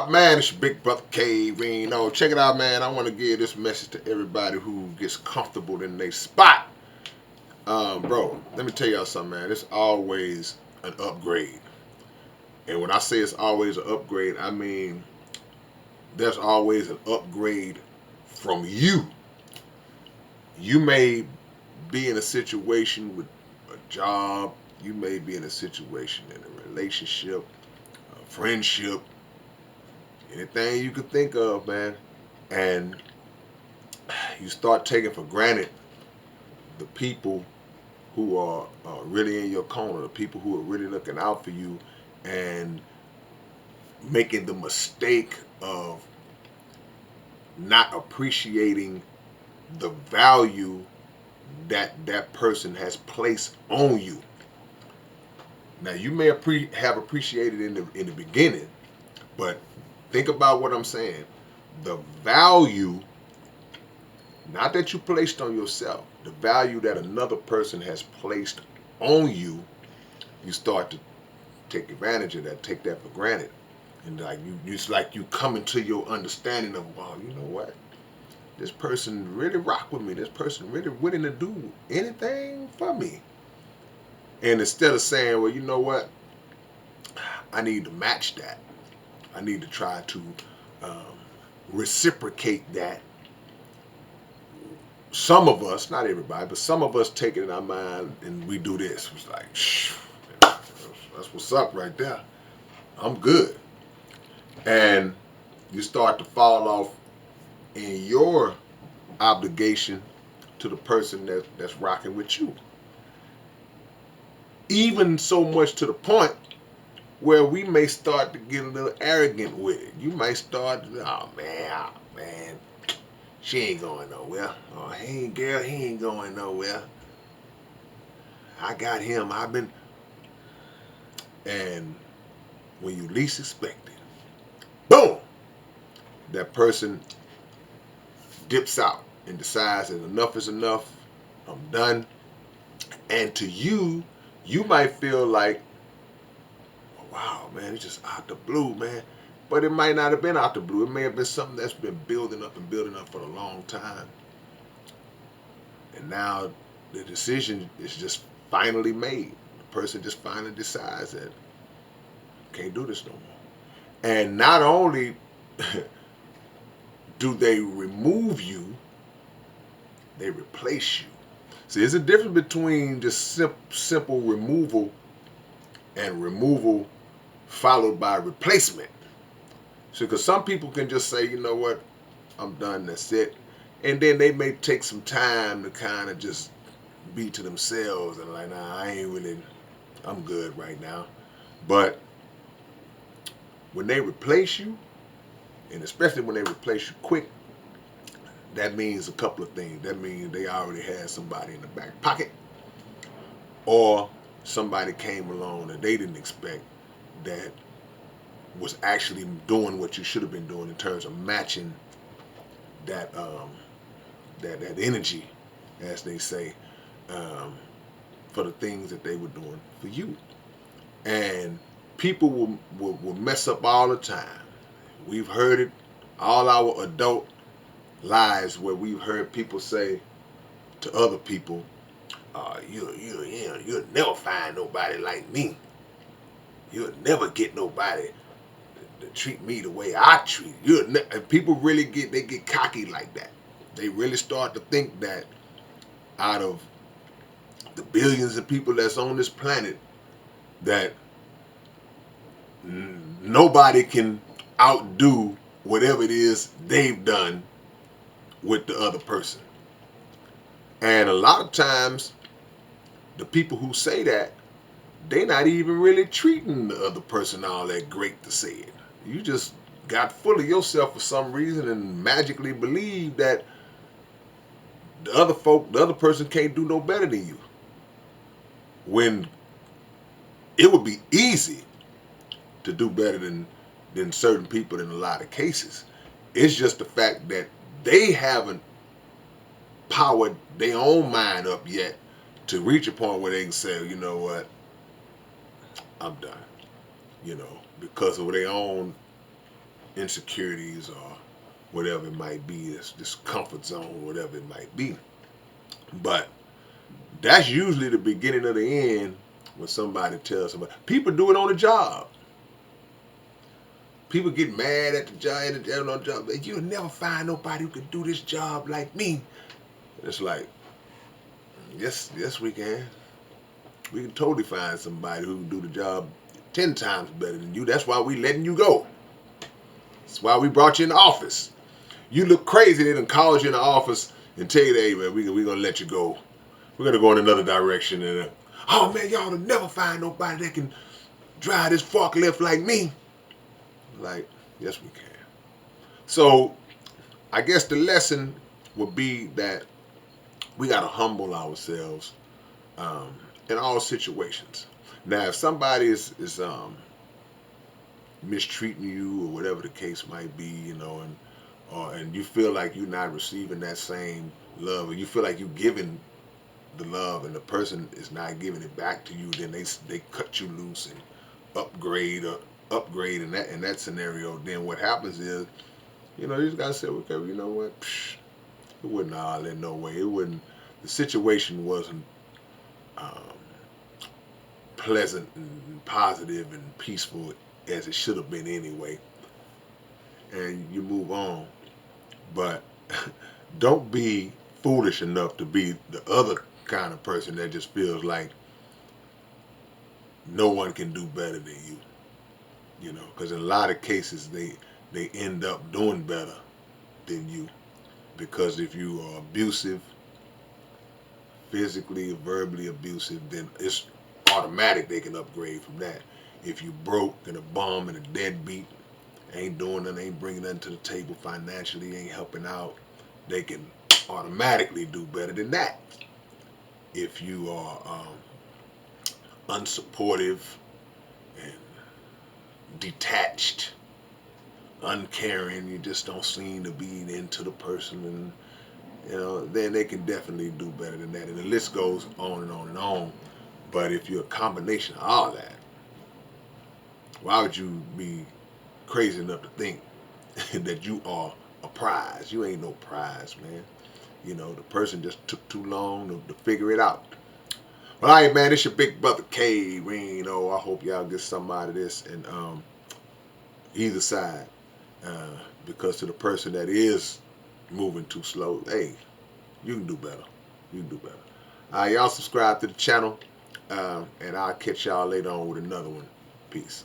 up, man? It's your big brother K-Rino. Check it out, man. I want to give this message to everybody who gets comfortable in their spot. Bro, let me tell y'all something, man. It's always an upgrade. And when I say it's always an upgrade, I mean there's always an upgrade from you. You may be in a situation with a job. You may be in a situation in a relationship, a friendship, anything you could think of, man. And you start taking for granted the people who are really in your corner, the people who are really looking out for you, and making the mistake of not appreciating the value that that person has placed on you. Now, you may have appreciated in the beginning, but think about what I'm saying. The value, not that you placed on yourself, the value that another person has placed on you, you start to take advantage of that, take that for granted. And like it's like you come into your understanding of, wow, you know what? This person really rock with me. This person really willing to do anything for me. And instead of saying, well, you know what? I need to match that. I need to try to um, reciprocate that. Some of us, not everybody, but some of us take it in our mind and we do this. It's like, shh, that's what's up right there. I'm good. And you start to fall off in your obligation to the person that's rocking with you. Even so much to the point where we may start to get a little arrogant with it. You might start, oh man, she ain't going nowhere. Oh, girl, he ain't going nowhere. I got him. And when you least expect it, boom, that person dips out and decides that enough is enough. I'm done. And to you, you might feel like, wow, man, it's just out the blue, man. But it might not have been out the blue. It may have been something that's been building up and building up for a long time. And now the decision is just finally made. The person just finally decides that can't do this no more. And not only do they remove you, they replace you. See, there's a difference between just simple removal and removal followed by replacement. So, because some people can just say, you know what, I'm done, that's it. And then they may take some time to kind of just be to themselves and like, nah, I'm good right now. But when they replace you, and especially when they replace you quick, that means a couple of things. That means they already had somebody in the back pocket, or somebody came along that they didn't expect that was actually doing what you should have been doing in terms of matching that that energy, as they say, for the things that they were doing for you. And people will mess up all the time. We've heard it all our adult lives where we've heard people say to other people, you'll never find nobody like me. You'll never get nobody to treat me the way I treat you. And people really get cocky like that. They really start to think that out of the billions of people that's on this planet, that nobody can outdo whatever it is they've done with the other person. And a lot of times, the people who say that, they're not even really treating the other person all that great to say it. You just got full of yourself for some reason and magically believe that the other person can't do no better than you. When it would be easy to do better than certain people in a lot of cases. It's just the fact that they haven't powered their own mind up yet to reach a point where they can say, you know what, I'm done. Because of their own insecurities or whatever it might be, this comfort zone, whatever it might be. But that's usually the beginning of the end when somebody tells somebody. People do it on the job. People get mad at the job, on the job. You'll never find nobody who can do this job like me. It's like, yes, we can. We can totally find somebody who can do the job 10 times better than you. That's why we letting you go. That's why we brought you in the office. You look crazy. They done called you in the office and tell you, hey, man, we're going to let you go. We're going to go in another direction. And oh, man, y'all will never find nobody that can drive this forklift like me. Like, yes, we can. So I guess the lesson would be that we got to humble ourselves in all situations. Now, if somebody is mistreating you or whatever the case might be, you know, and you feel like you're not receiving that same love, or you feel like you're giving the love and the person is not giving it back to you, then they cut you loose and upgrade in that scenario. Then what happens is, you know, you just gotta say, okay, you know what? It wasn't all in no way. It wasn't. The situation wasn't pleasant and positive and peaceful as it should have been anyway. And you move on. But don't be foolish enough to be the other kind of person that just feels like no one can do better than you. You know, because in a lot of cases they end up doing better than you. Because if you are abusive, physically, verbally abusive, then it's automatic they can upgrade from that. If you broke and a bum and a deadbeat, ain't doing nothing, ain't bringing nothing to the table financially, ain't helping out, they can automatically do better than that. If you are unsupportive and detached, uncaring, you just don't seem to be into the person, and you know, then they can definitely do better than that. And the list goes on and on and on. But if you're a combination of all that, why would you be crazy enough to think that you are a prize? You ain't no prize, man. You know, the person just took too long to figure it out. Well, all right, man, it's your big brother K-Rino. I hope y'all get something out of this, and either side. Because to the person that is moving too slow, hey, you can do better. You can do better. Y'all subscribe to the channel, and I'll catch y'all later on with another one. Peace.